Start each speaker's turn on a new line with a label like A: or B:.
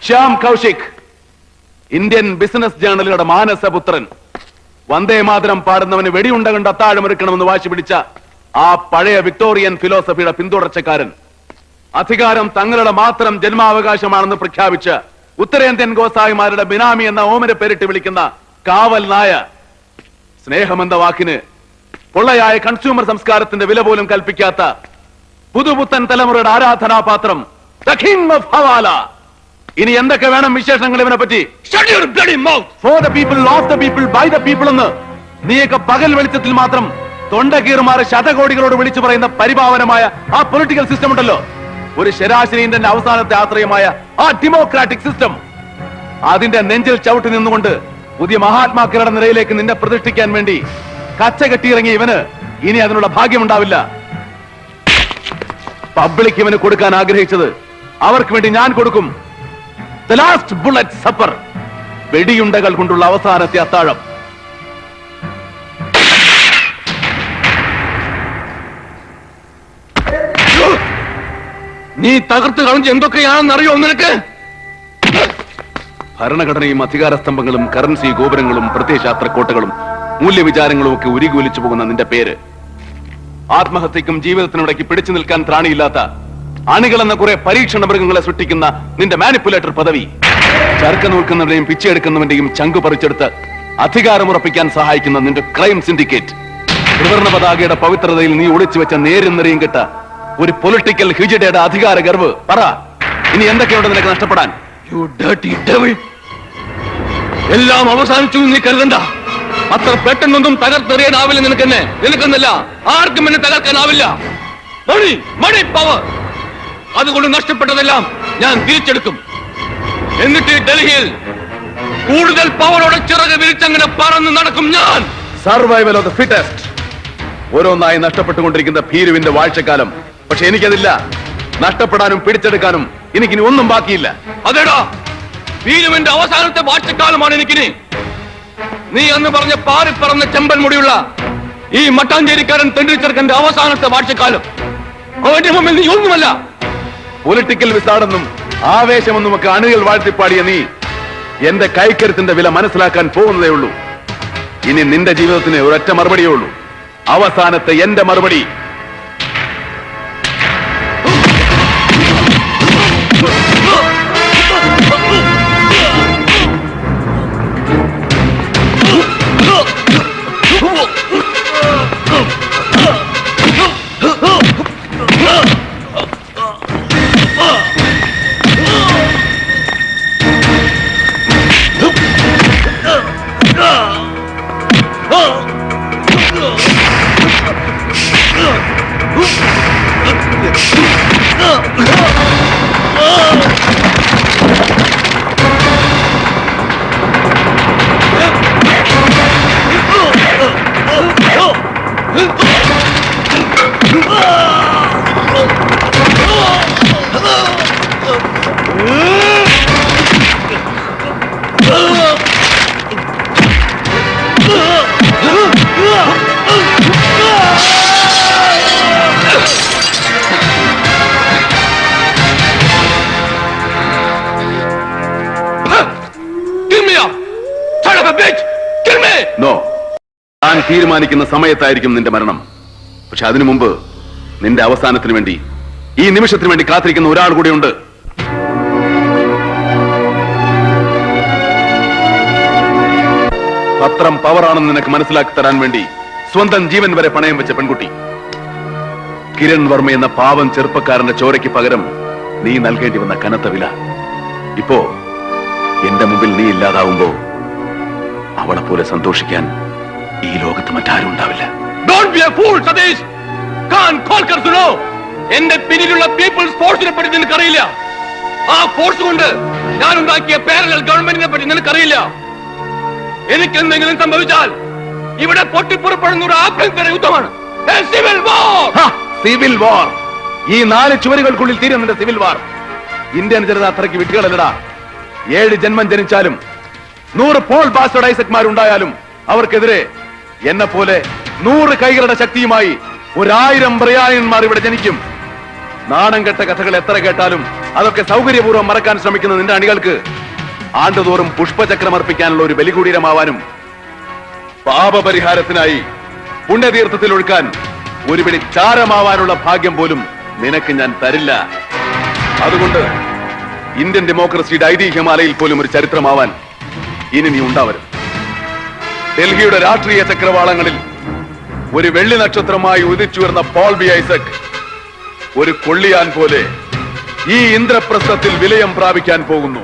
A: Shyam Kaushik, Indian business ജേർണലുകളുടെ മാനസപുത്രൻ. വന്ദേ മാതരം പാടുന്നവന് വെടിയുണ്ട കണ്ട് അത്താഴമൊരുക്കണമെന്ന് വാശി പിടിച്ച ആ പഴയ വിക്ടോറിയൻ ഫിലോസഫിയുടെ പിന്തുടർച്ചക്കാരൻ. അധികാരം തങ്ങളുടെ മാത്രം ജന്മാവകാശമാണെന്ന് പ്രഖ്യാപിച്ച് ഉത്തരേന്ത്യൻ ഗോസായിമാരുടെ ബിനാമി എന്ന ഓമന പേരിട്ട് വിളിക്കുന്ന കാവൽ നായ. സ്നേഹമെന്ന വാക്കിന് പൊള്ളയായ കൺസ്യൂമർ സംസ്കാരത്തിന്റെ വില പോലും കൽപ്പിക്കാത്ത പുതുപുത്തൻ തലമുറയുടെ ആരാധനാപാത്രം, ദ കിങ് ഓഫ് ഹവാല. ഇനി എന്തൊക്കെ വേണം വിശേഷങ്ങൾ ഇവനെ പറ്റി? For the people, of the people, by the people എന്ന് നീയൊക്കെ പകൽ വെളിച്ചത്തിൽ മാത്രം തൊണ്ടകീറുമാറി ശതകോടികളോട് വിളിച്ചു പറയുന്ന പരിപാവനമായ ആ പൊളിറ്റിക്കൽ സിസ്റ്റം ഉണ്ടല്ലോ, ഒരു ശരാശരി ഇന്ത്യന്റെ അവസാനത്തെ ആശ്രയമായ ആ ഡെമോക്രാറ്റിക് സിസ്റ്റം, അതിന്റെ നെഞ്ചിൽ ചവിട്ടി നിന്നുകൊണ്ട് പുതിയ മഹാത്മാക്കളുടെ നിലയിലേക്ക് നിന്നെ പ്രതിഷ്ഠിക്കാൻ വേണ്ടി കച്ച കെട്ടിയിറങ്ങിയ ഇവന് ഇനി അതിനുള്ള ഭാഗ്യമുണ്ടാവില്ല. പബ്ലിക് ഇവന് കൊടുക്കാൻ ആഗ്രഹിച്ചത് അവർക്ക് വേണ്ടി ഞാൻ കൊടുക്കും. The last bullet supper, വെടിയുണ്ടകൾ കൊണ്ടുള്ള അവസാനത്തെ അത്താഴം. നീ തകർത്ത് കളഞ്ഞ് എന്തൊക്കെയാണെന്ന് അറിയോ നിനക്ക്? ഭരണഘടനയും അധികാര സ്തംഭങ്ങളും കറൻസി ഗോപുരങ്ങളും പ്രത്യയശാസ്ത്ര കോട്ടകളും മൂല്യവിചാരങ്ങളും ഒക്കെ ഉരുകിയൊലിച്ചു പോകുന്ന നിന്റെ പേര്, ആത്മഹത്യക്കും ജീവിതത്തിനിടയ്ക്ക് പിടിച്ചു നിൽക്കാൻ ത്രാണിയില്ലാത്ത അണികളെന്ന കുറെ പരീക്ഷണ മൃഗങ്ങളെ സൃഷ്ടിക്കുന്ന നിന്റെ മാനിപ്പുലേറ്റർ പദവി, ചർക്ക നോക്കുന്നവന്റെയും പിച്ചെടുക്കുന്നവന്റെയും ചങ്കു പറിച്ചെടുത്ത് അധികാരമുറപ്പിക്കാൻ സഹായിക്കുന്ന നിന്റെ ക്രൈം സിൻഡിക്കേറ്റ്, ത്രിവർണ പതാകയുടെ പവിത്രതയിൽ നീ ഒളിച്ചു വെച്ച നേരും നിറയും കെട്ട ഒരു പൊളിറ്റിക്കൽ ഹിജഡയുടെ അധികാര ഗർവ്. പറ, ഇനി എന്തൊക്കെയുണ്ട് നിനക്ക് നഷ്ടപ്പെടാൻ?
B: എല്ലാം അവസാനിച്ചു നീ കരുതണ്ട. അത്ര പെട്ടെന്നൊന്നും തകർത്തെറിയാനാവില്ല നിനക്കെന്നെ. നിനക്കെന്നല്ല, ആർക്കും എന്നെ തകർക്കാനാവില്ല. മണി മണി പവർ, അതുകൊണ്ട് നഷ്ടപ്പെട്ടതെല്ലാം ഞാൻ തിരിച്ചെടുക്കും. എന്നിട്ട് ഡൽഹിയിൽ കൂടുതൽ പവറോടെ ചിറക് വിരിച്ചങ്ങനെ പറന്ന് നടക്കും ഞാൻ.
A: Survival of the fittest. ഓരോന്നായി നഷ്ടപ്പെട്ടുകൊണ്ടിരിക്കുന്ന ഭീരുവിന്റെ വാഴ്ചക്കാലം. പക്ഷെ എനിക്കതില്ല. നഷ്ടപ്പെടാനും പിടിച്ചെടുക്കാനും എനിക്കിനി ഒന്നും ബാക്കിയില്ല.
B: അതേടാ, ഭീരുവിന്റെ അവസാനത്തെ വാഴ്ചക്കാലമാണ് എനിക്കിനി. നീ അന്ന് പറഞ്ഞ പാറിപ്പറന്ന ചെമ്പൻ മുടിയുള്ള ഈ മട്ടാഞ്ചേരിക്കാരൻ തെണ്ടിച്ചെറുക്കന്റെ അവസാനത്തെ വാഴ്ചക്കാലം. അവന്റെ മുമ്പിൽ നീ ഒന്നുമല്ല.
A: പൊളിറ്റിക്കൽ വിസാടെന്നും ആവേശമെന്നും ഒക്കെ അണികൾ വാഴ്ത്തിപ്പാടിയ നീ എന്റെ കൈക്കരുത്തിന്റെ വില മനസ്സിലാക്കാൻ പോകുന്നതേ ഉള്ളൂ. ഇനി നിന്റെ ജീവിതത്തിന് ഒരൊറ്റ മറുപടിയേ ഉള്ളൂ, അവസാനത്തെ എന്റെ മറുപടി. ഞാൻ തീരുമാനിക്കുന്ന സമയത്തായിരിക്കും നിന്റെ മരണം. പക്ഷെ അതിനു മുമ്പ് നിന്റെ അവസാനത്തിന് വേണ്ടി, ഈ നിമിഷത്തിന് വേണ്ടി കാത്തിരിക്കുന്ന ഒരാൾ കൂടിയുണ്ട്. പത്രം പവറാണെന്ന് നിനക്ക് മനസ്സിലാക്കി തരാൻ വേണ്ടി സ്വന്തം ജീവൻ വരെ പണയം വെച്ച പെൺകുട്ടി. കിരൺ വർമ്മ എന്ന പാവം ചെറുപ്പക്കാരന്റെ ചോരയ്ക്ക് പകരം നീ നൽകേണ്ടി വന്ന കനത്ത വില. ഇപ്പോ എന്റെ മുമ്പിൽ നീ ഇല്ലാതാവുമ്പോ അവളെ പോലെ സന്തോഷിക്കാൻ ഈ ലോകത്ത് മറ്റാരും ഉണ്ടാവില്ല.
B: എന്റെ പിന്നിലുള്ള പീപ്പിൾസ് ഫോഴ്സിനെ പറ്റി നിനക്കറിയില്ല. ആ ഫോഴ്സ് കൊണ്ട് ഞാൻ ഉണ്ടാക്കിയ പാരലൽ ഗവൺമെന്റിനെ പറ്റി നിനക്കറിയില്ല. എനിക്ക് എന്തെങ്കിലും സംഭവിച്ചാൽ ഇവിടെ പൊട്ടിപ്പുറപ്പെടുന്ന ഒരു ആഭ്യന്തര യുദ്ധമാണ്, സിവിൽ വാർ.
A: സിവിൽ വാർ. ഈ 4 ചുവരുകൾക്കുള്ളിൽ തീരുന്നുണ്ട് സിവിൽ വാർ. ഇന്ത്യൻ ജനത അത്രയ്ക്ക് വിട്ടുകളല്ലടാ. 7 ജന്മം ജനിച്ചാലും 100 പോൾ ബാസ്റ്റർഡ് ഐസക്മാരുണ്ടായാലും അവർക്കെതിരെ എന്നെ പോലെ 100 കൈകളുടെ ശക്തിയുമായി 1000 ബ്രയായന്മാർ ഇവിടെ ജനിക്കും. നാണം കെട്ട കഥകൾ എത്ര കേട്ടാലും അതൊക്കെ സൗകര്യപൂർവ്വം മറക്കാൻ ശ്രമിക്കുന്ന നിന്റെ അണികൾക്ക് ആണ്ടുതോറും പുഷ്പചക്രം അർപ്പിക്കാനുള്ള ഒരു ബലികൂടീരമാവാനും പാപപരിഹാരത്തിനായി പുണ്യതീർത്ഥത്തിൽ ഒഴുക്കാൻ ഒരു പിടി ചാരമാവാനുള്ള ഭാഗ്യം പോലും നിനക്ക് ഞാൻ തരില്ല. അതുകൊണ്ട് ഇന്ത്യൻ ഡെമോക്രസിയുടെ ഐതിഹ്യമാലയിൽ പോലും ഒരു ചരിത്രമാവാൻ ഇനി നീ ഉണ്ടാവരുത്. ഡൽഹിയുടെ രാഷ്ട്രീയ ചക്രവാളങ്ങളിൽ ഒരു വെള്ളി നക്ഷത്രമായി ഉദിച്ചുയർന്ന പോൾ ബി ഐസക് ഒരു കൊള്ളിയാൻ പോലെ ഈ ഇന്ദ്രപ്രസ്ഥത്തിൽ വിലയം പ്രാപിക്കാൻ പോകുന്നു.